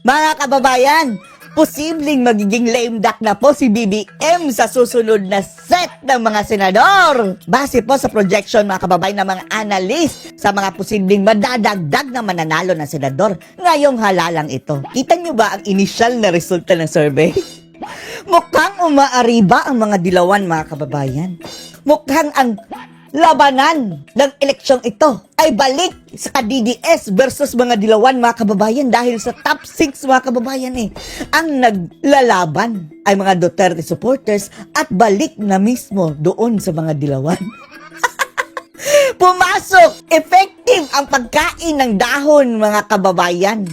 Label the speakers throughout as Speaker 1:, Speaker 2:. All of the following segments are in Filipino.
Speaker 1: Mga kababayan, posibleng magiging lame duck na po si BBM sa susunod na set ng mga senador. Base po sa projection mga kababayan ng mga analyst sa mga posibleng madadagdag na mananalo na senador ngayong halalang ito. Kita nyo ba ang initial na resulta ng survey? Mukhang umaariba ang mga dilawan mga kababayan. Mukhang ang labanan ng eleksyong ito ay balik sa ka-DDS versus mga dilawan mga kababayan dahil sa top 6 mga kababayan ang naglalaban ay mga Duterte supporters at balik na mismo doon sa mga dilawan. Pumasok! Effective ang pagkain ng dahon mga kababayan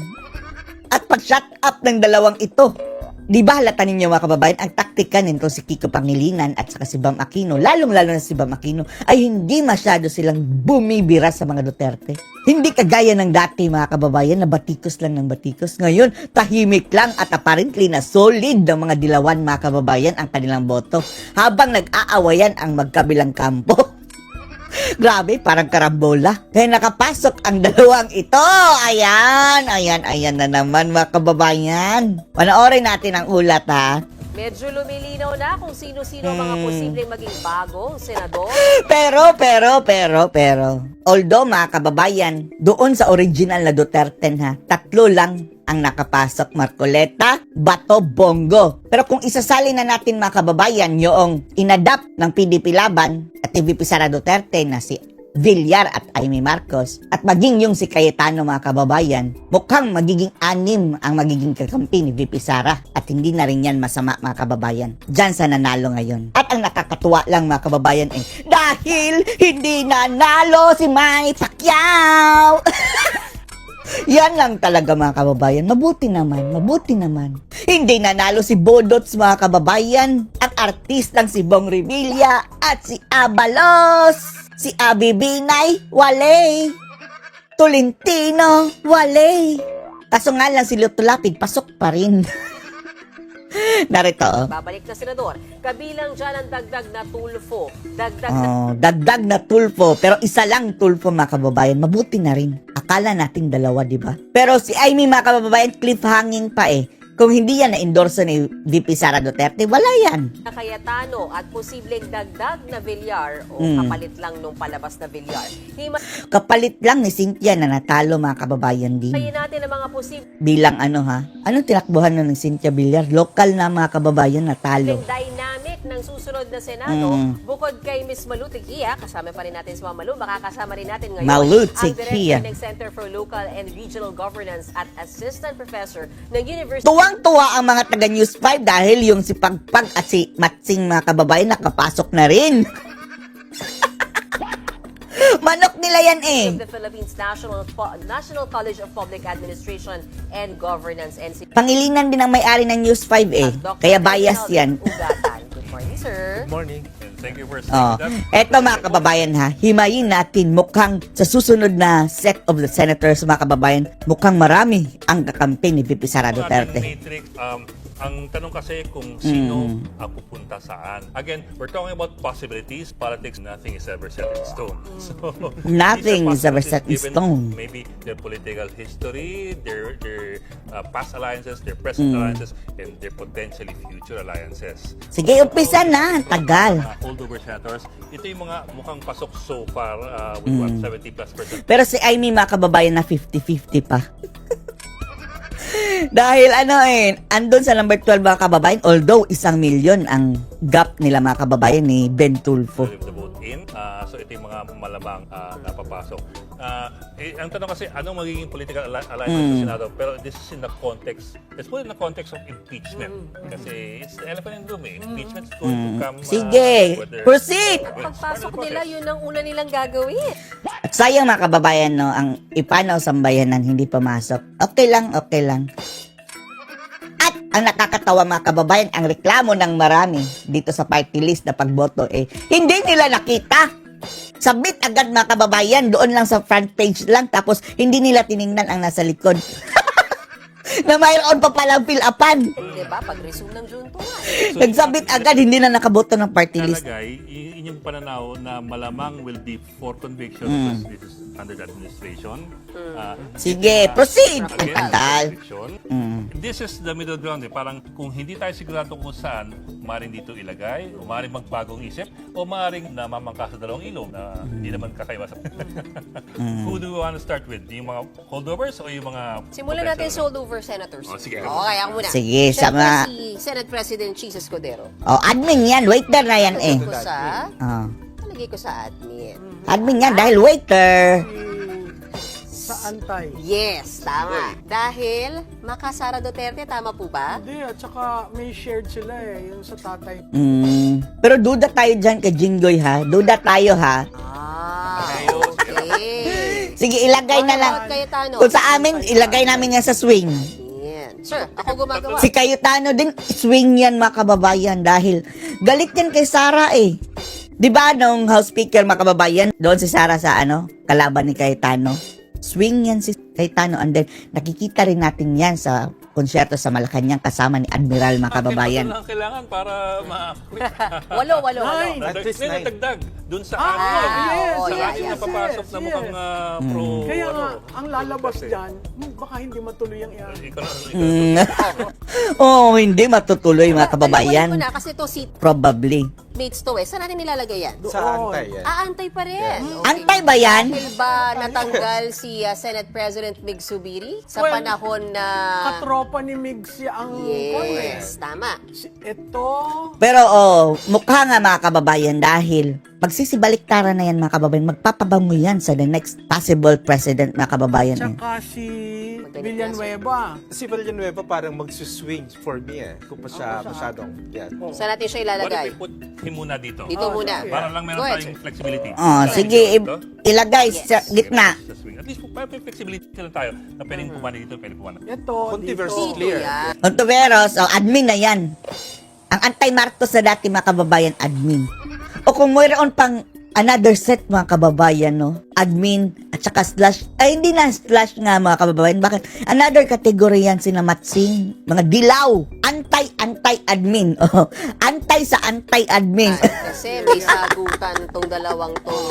Speaker 1: at pag-shut up ng dalawang ito. Di ba halata ninyo mga kababayan, ang taktika nito si Kiko Pangilinan at saka si Bam Aquino, lalong-lalo na si Bam Aquino, ay hindi masyado silang bumibira sa mga Duterte. Hindi kagaya ng dati mga kababayan na batikos lang ng batikos. Ngayon, tahimik lang at apparently na solid ng mga dilawan mga kababayan ang kanilang boto habang nag-aawayan ang magkabilang kampo. Grabe, parang karambola. Kaya nakapasok ang dalawang ito. Ayan na naman mga kababayan. Panoorin natin ang ulat ha.
Speaker 2: Medyo lumilinaw na kung sino-sino mga posibleng maging bagong senador.
Speaker 1: Pero, although mga kababayan, doon sa original na Duterte ha, 3 lang ang nakapasok, Marcoleta, Bato, Bongo. Pero kung isasali na natin mga kababayan yung inadapt ng PDP Laban at VP Sara Duterte na si Villar at Amy Marcos at maging yung si Cayetano mga kababayan, mukhang magiging 6 ang magiging kakampi ni VP Sara at hindi na rin yan masama mga kababayan. Diyan sa nanalo ngayon. At ang nakakatuwa lang mga kababayan dahil hindi nanalo si Manny Pacquiao. Yan lang talaga mga kababayan. Mabuti naman. Hindi nanalo si Bodots mga kababayan. Ang artistang si Bong Revilla at si Abalos. Si Abi Binay, wale. Tolentino, wale. Kaso nga lang si Lito Lapid, pasok pa rin. Narito.
Speaker 2: Babalik na senador. Kabilang dyan ang dagdag na tulfo.
Speaker 1: Dagdag na tulfo. Pero isa lang tulfo mga kababayan. Mabuti na rin. Akala natin 2, di ba? Pero si Amy mga kababayan, cliffhanging pa Kung hindi yan na-endorse ni VP Sara Duterte, wala yan.
Speaker 2: Cayetano at posibleng dagdag na Villar o kapalit lang nung palabas na Villar.
Speaker 1: Kapalit lang ni Cynthia na natalo mga kababayan din.
Speaker 2: Himayin natin ang mga posibleng
Speaker 1: Bilang Anong tinakbuhan na ng Cynthia Villar? Lokal na mga kababayan natalo.
Speaker 2: dynamic ng susunod na Senado. Bukod kay Ms. Malu Tequia, kasama pa rin natin si Ma'am Malu, makakasama rin natin ngayon
Speaker 1: Malu
Speaker 2: ang
Speaker 1: Tequia.
Speaker 2: Director ng Center for Local and Regional Governance at Assistant Professor ng University.
Speaker 1: Tuwang-tuwa ang mga taga News 5 dahil yung si Pagpag at si Matsing mga kababayan nakapasok na rin. Manok nila yan
Speaker 2: Of the Philippines National College of Public Administration and Governance NC.
Speaker 1: Pangilinan din ang may-ari ng News 5 Kaya bias yan.
Speaker 2: Ugatan. Good morning, sir.
Speaker 3: Good morning, and thank you for saying that.
Speaker 1: Eto mga kababayan himayin natin mukhang sa susunod na set of the senators mga kababayan, mukhang marami ang kakampi ni VP Sara Duterte.
Speaker 3: Matrix, ang tanong kasi kung sino ang pupunta saan. Again, we're talking about possibilities. Politics, nothing is ever set in stone. So,
Speaker 1: Nothing is
Speaker 3: these are
Speaker 1: ever set in
Speaker 3: possibilities given
Speaker 1: stone.
Speaker 3: Maybe their political history, their past alliances, their present alliances, and their potentially future alliances.
Speaker 1: Sige, umpisa na. Tagal.
Speaker 3: Mga holdover senators, ito yung mga mukhang pasok so far with what, 70+%.
Speaker 1: Pero si Amy mga kababayan na 50-50 pa. Dahil andun sa number 12 mga kababayan, although 1 million ang gap nila mga kababayan ni Ben Tulfo.
Speaker 3: The vote in. So ito yung mga malamang napapasok. Ang tanong kasi, anong magiging political alliance sa Senado? Pero this is in the context, let's put it in the context of impeachment. Kasi it's the elephant in the room Impeachment is going to come.
Speaker 1: Sige, proceed!
Speaker 2: Pagpasok nila, yun ang una nilang gagawin.
Speaker 1: At sayang mga kababayan, ang ipanaw sambayanan hindi pumasok. Okay lang. At ang nakakatawa mga kababayan, ang reklamo ng marami dito sa party list na pagboto hindi nila nakita. Submit agad mga kababayan, doon lang sa front page lang, tapos hindi nila tiningnan ang nasa likod. Na mayroon pa palang fill-upan.
Speaker 2: Diba? Pag resume ng June 2.
Speaker 1: Nagsabit agad, hindi na nakaboto ng party list.
Speaker 3: Inyong yung pananaw na malamang will be for conviction because this is under the administration.
Speaker 1: Sige, proceed.
Speaker 3: Again,
Speaker 1: Tatal.
Speaker 3: conviction. This is the middle ground. Parang kung hindi tayo sigurado kung saan, maaaring dito ilagay, o maaaring magbagong isip, o maaaring namamangka sa dalawang ilong na hindi naman kakaiwasan. Who do we want to start with? Yung mga holdovers o yung mga...
Speaker 2: Simulan natin sa holdover senators.
Speaker 3: Oh, sige.
Speaker 2: Okay, ako muna.
Speaker 1: Sige,
Speaker 2: Siyempre,
Speaker 1: sama-
Speaker 2: si Senate President Cheese Escudero.
Speaker 1: Oh, admin yan. Waiter na yan eh.
Speaker 2: Talagay ko sa admin.
Speaker 1: Admin yan dahil waiter.
Speaker 4: Sa antay.
Speaker 2: Yes, tama. Dahil Makasara Duterte, tama po ba?
Speaker 4: Hindi, at saka may shared sila yung sa tatay.
Speaker 1: Pero duda tayo dyan kay Jinggoy ha. Duda tayo ha.
Speaker 2: Okay.
Speaker 1: Sige, ilagay na lang.
Speaker 2: Bawat Cayetano.
Speaker 1: Kung sa amin, ilagay namin yan sa swing.
Speaker 2: Yan. Sir, ako gumagawa.
Speaker 1: Si Cayetano din, swing yan mga kababayan dahil galit yan kay Sara eh. Di ba nung House Speaker mga kababayan, doon si Sara sa kalaban ni Cayetano. Swing yan si Cayetano and then nakikita rin natin yan sa konsyerto sa Malacanang kasama ni Admiral mga kababayan.
Speaker 3: Lang kailangan para ma-quit.
Speaker 2: Walo.
Speaker 4: Nine.
Speaker 5: At least nine.
Speaker 3: Nagdagdag dun sa
Speaker 4: Ah, yes,
Speaker 3: sa
Speaker 4: yes,
Speaker 3: ating
Speaker 4: yes,
Speaker 3: napapasok na
Speaker 4: yes.
Speaker 3: mukhang pro...
Speaker 4: Kaya nga, ang lalabas
Speaker 3: kasi.
Speaker 4: dyan, baka hindi matuloy ang iyan.
Speaker 3: Ikaw na.
Speaker 1: Oh, hindi matutuloy mga
Speaker 2: Dalawain ko
Speaker 1: kababayan.
Speaker 2: na kasi to seat
Speaker 1: Probably.
Speaker 2: mates to eh. Saan natin nilalagay yan?
Speaker 5: Sa antay yan.
Speaker 2: Aantay pa rin. Okay.
Speaker 1: Antay ba yan?
Speaker 2: Dahil ba natanggal si Senate President Mig Zubiri sa
Speaker 4: Well,
Speaker 2: panahon na...
Speaker 4: Katropa ni Migs ang
Speaker 2: Yes, tama.
Speaker 4: Ito,
Speaker 1: Pero mukha nga mga kababayan dahil magsisibaliktaran na yan mga kababayan. Magpapabango yan sa the next possible president mga kababayan. Eh.
Speaker 4: tsaka si Villanueva.
Speaker 5: Si Villanueva parang magsuswing for me Kung pa siya masyadong, yan.
Speaker 2: Saan natin siya
Speaker 3: What if
Speaker 2: ilalagay?
Speaker 3: we put him muna dito?
Speaker 2: Dito muna.
Speaker 4: sige.
Speaker 3: Para lang meron
Speaker 2: Go ahead,
Speaker 3: tayong
Speaker 2: sir.
Speaker 3: flexibility.
Speaker 1: Sige, ilagay sa gitna.
Speaker 3: Sa swing. At least may flexibility lang tayo na pwedeng kumana dito, pwedeng kumana.
Speaker 4: Ito,
Speaker 5: Controversy
Speaker 4: dito.
Speaker 5: clear.
Speaker 2: Yan.
Speaker 1: Ontiveros, admin na yan. Ang anti-Marcos na dati mga kababayan, admin. O kung mayroon pang another set mga kababayan, no? Admin at saka slash. Ay, hindi na slash nga mga kababayan. Bakit? Another category yan sinamatsing. Mga dilaw. Anti-admin. Oh, anti sa anti-admin.
Speaker 2: Kasi may sagutan tong dalawang tong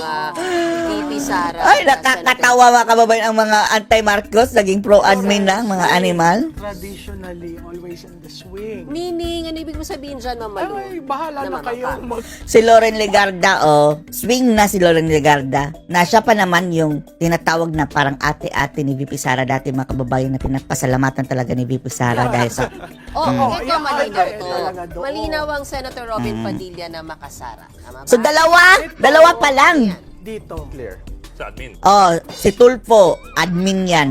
Speaker 2: VP Sara.
Speaker 1: Ay, nakakatawa mga kababayan ang mga anti-Marcos. Naging pro-admin na, mga animal.
Speaker 4: Traditionally, always in the swing.
Speaker 2: Meaning, ano ibig mo sabihin dyan, Ma'am Malu?
Speaker 4: Ay, bahala na kayo mag...
Speaker 1: Si Loren Legarda, swing na si Loren Legarda. Na siya pa naman yung tinatawag na parang ate-ate ni VP Sara dati mga kababayan na pinapasalamatan talaga ni VP Sara dahil sa...
Speaker 2: Ito
Speaker 4: yan,
Speaker 2: malinaw
Speaker 4: ay,
Speaker 2: to.
Speaker 4: talaga doon.
Speaker 2: Malinaw ang Senator Robin Padilla na Makasara. Tama ba?
Speaker 1: So dalawa pa lang.
Speaker 4: Dito.
Speaker 5: Clear.
Speaker 3: Sa admin.
Speaker 1: Si Tulfo, admin yan.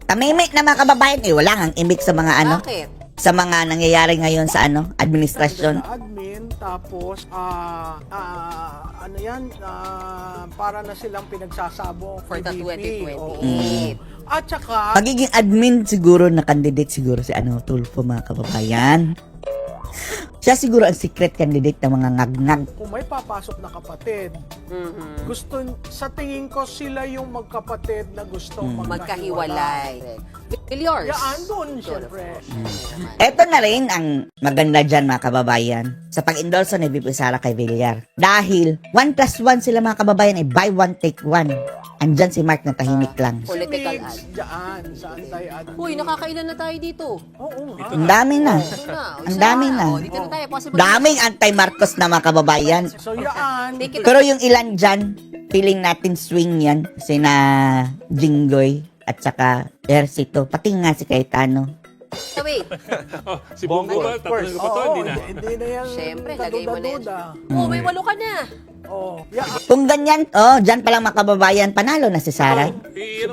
Speaker 1: Tamimik na mga kababayan, wala nga ang imik sa mga
Speaker 2: Bakit?
Speaker 1: sa mga nangyayari ngayon sa administrasyon.
Speaker 4: Sa admin, tapos, ano yan, para na silang pinagsasabong
Speaker 2: For the
Speaker 4: PDP.
Speaker 2: 2028.
Speaker 4: Oo. At saka,
Speaker 1: Magiging admin siguro na candidate siguro si Tulfo mga kababayan. Siya siguro ang secret candidate ng mga ngag-ngag.
Speaker 4: kung may papasok na kapatid,
Speaker 2: Mhm.
Speaker 4: sa tingin ko sila yung magkapatid na gustong
Speaker 2: Magkahiwalay. Villiers.
Speaker 4: Yan, doon, syempre.
Speaker 1: Eto na rin ang maganda dyan mga kababayan sa pag-endorse ni VP Sara kay Villar. Dahil 1+1 sila mga kababayan ay buy one take one. Andyan si Mark na tahimik lang.
Speaker 2: Political
Speaker 4: Si Migs,
Speaker 2: ad.
Speaker 4: dyan, sa anti-admin.
Speaker 2: Uy, nakakailan na tayo dito.
Speaker 4: Oo nga.
Speaker 1: Ang dami na.
Speaker 2: Ito na.
Speaker 1: Ang dami na.
Speaker 2: Dito na tayo. Possible.
Speaker 1: Daming anti-Marcos na mga kababayan.
Speaker 4: So yan,
Speaker 2: Take it.
Speaker 1: Pero yung ilan dyan, feeling natin swing yan. Sina Jinggoy at saka Ercito. Pati nga si Cayetano.
Speaker 2: So wait.
Speaker 3: Si Bongo ba?
Speaker 5: Of course.
Speaker 3: Tatanungin ko pa to,
Speaker 4: oo,
Speaker 3: hindi na.
Speaker 4: hindi na yan
Speaker 2: Siyempre, lagay mo na yan.
Speaker 4: kaduda-duda.
Speaker 2: Oh, may 8 ka na.
Speaker 4: Oh, yan.
Speaker 1: Kung ganyan, dyan palang mga kababayan, panalo na si Sara.
Speaker 3: Ilagay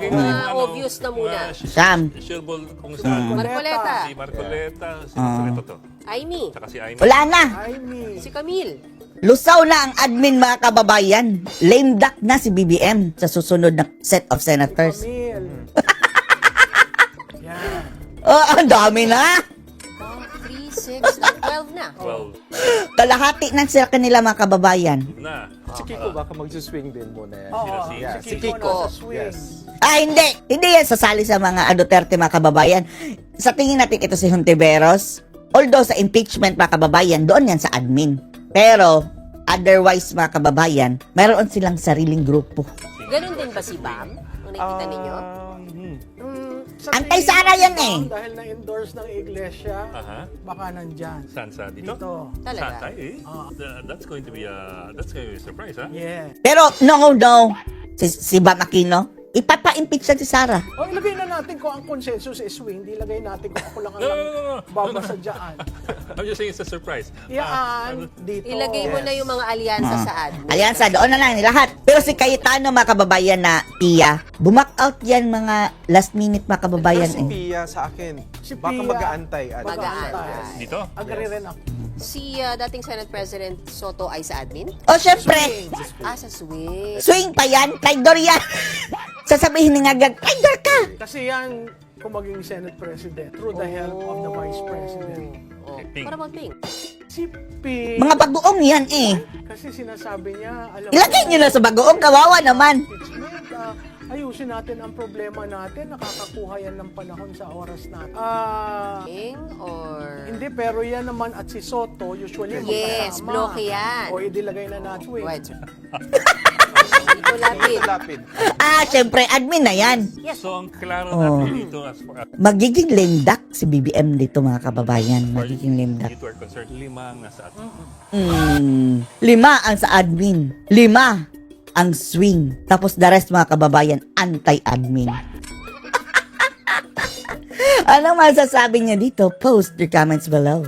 Speaker 3: ko
Speaker 2: Obvious na muna.
Speaker 1: Sam.
Speaker 3: Sureball kung saan.
Speaker 2: Marcoleta.
Speaker 3: Si Marcoleta, si Marcoleta to.
Speaker 2: Aimee.
Speaker 3: Saka si Aimee.
Speaker 1: Wala na.
Speaker 4: I mean,
Speaker 2: Si Camille.
Speaker 1: Lusaw na ang admin mga kababayan. Lame duck na si BBM sa susunod na set of senators.
Speaker 4: Camille. Yan.
Speaker 1: Ang dami na.
Speaker 2: 3, 6, 12 na.
Speaker 3: 12
Speaker 1: Kalahati na sila kanila mga kababayan.
Speaker 3: na.
Speaker 5: Si Kiko baka mag-swing din muna yan.
Speaker 4: Oo,
Speaker 5: Yeah,
Speaker 4: si
Speaker 5: si
Speaker 4: Kiko
Speaker 5: Kiko.
Speaker 4: nasa swing.
Speaker 5: Yes.
Speaker 1: Hindi. Hindi yan sasali sa mga Duterte mga kababayan. Sa tingin natin ito si Hontiveros. Although sa impeachment mga kababayan, doon yan sa admin. Pero, Otherwise, mga kababayan, mayroon silang sariling grupo.
Speaker 2: Ganun din ba si Bam? Ang nakikita ninyo?
Speaker 4: Sa
Speaker 1: Antay-Sara
Speaker 4: tingin
Speaker 1: yan
Speaker 4: ko,
Speaker 1: eh.
Speaker 4: Dahil na-endorse ng iglesia,
Speaker 3: Aha.
Speaker 4: baka nandyan.
Speaker 3: Saan sa dito?
Speaker 4: Dito.
Speaker 2: Talaga?
Speaker 3: Saan? That's going to be a surprise, ha?
Speaker 4: Yeah.
Speaker 1: Pero, no. Si Bam Aquino, ipapa-impeach siya si Sara.
Speaker 4: O, ilagay na natin kung ang consensus is swing. Di ilagay natin kung ako lang ang
Speaker 3: No.
Speaker 4: babasa dyan.
Speaker 3: I'm just saying it's a surprise.
Speaker 4: Yan, dito.
Speaker 2: Ilagay mo na yung mga alyansa sa admin.
Speaker 1: Alyansa, doon na lang lahat. Pero si Cayetano, mga kababayan na Pia, bumak out yan mga last minute mga kababayan
Speaker 5: Pero si
Speaker 1: eh.
Speaker 5: Pia sa akin,
Speaker 4: Si
Speaker 5: baka
Speaker 4: Pia,
Speaker 5: mag-aantay.
Speaker 2: Mag-aantay.
Speaker 3: Dito?
Speaker 4: Agree rin ako.
Speaker 2: Si dating Senate President Soto ay sa admin?
Speaker 1: O syempre,
Speaker 2: Sa swing.
Speaker 1: swing pa yan, traidor yan. Sasabihin ni Ngagag, traidor ka.
Speaker 4: Kasi yan, kung maging Senate President, through the help of the Vice President.
Speaker 2: Oh.
Speaker 3: Ping.
Speaker 2: Para bang ping?
Speaker 4: Si Ping,
Speaker 1: Mga bagoong yan eh.
Speaker 4: kasi sinasabi niya, alam
Speaker 1: Ilagay nyo na sa bagoong, kawawa naman.
Speaker 4: impeachment, ayusin natin ang problema natin, nakakakuha yan ng panahon sa oras natin.
Speaker 2: Ping or...
Speaker 4: Hindi, pero yan naman at si Soto, usually
Speaker 2: Yes,
Speaker 4: magkasama.
Speaker 2: bloke yan.
Speaker 4: O idilagay na natin.
Speaker 2: Wait. Dito lapit.
Speaker 5: Lapid.
Speaker 1: Syempre, admin na yan.
Speaker 3: So, ang klaro
Speaker 1: Oh.
Speaker 3: natin dito as far
Speaker 1: Magiging lendak si BBM dito mga kababayan. Magiging lendak.
Speaker 3: dito are concerned, 5 ang nasa atin.
Speaker 1: 5 ang sa admin. 5 ang swing. Tapos the rest mga kababayan, anti-admin. Anong masasabi niya dito? Post your comments below.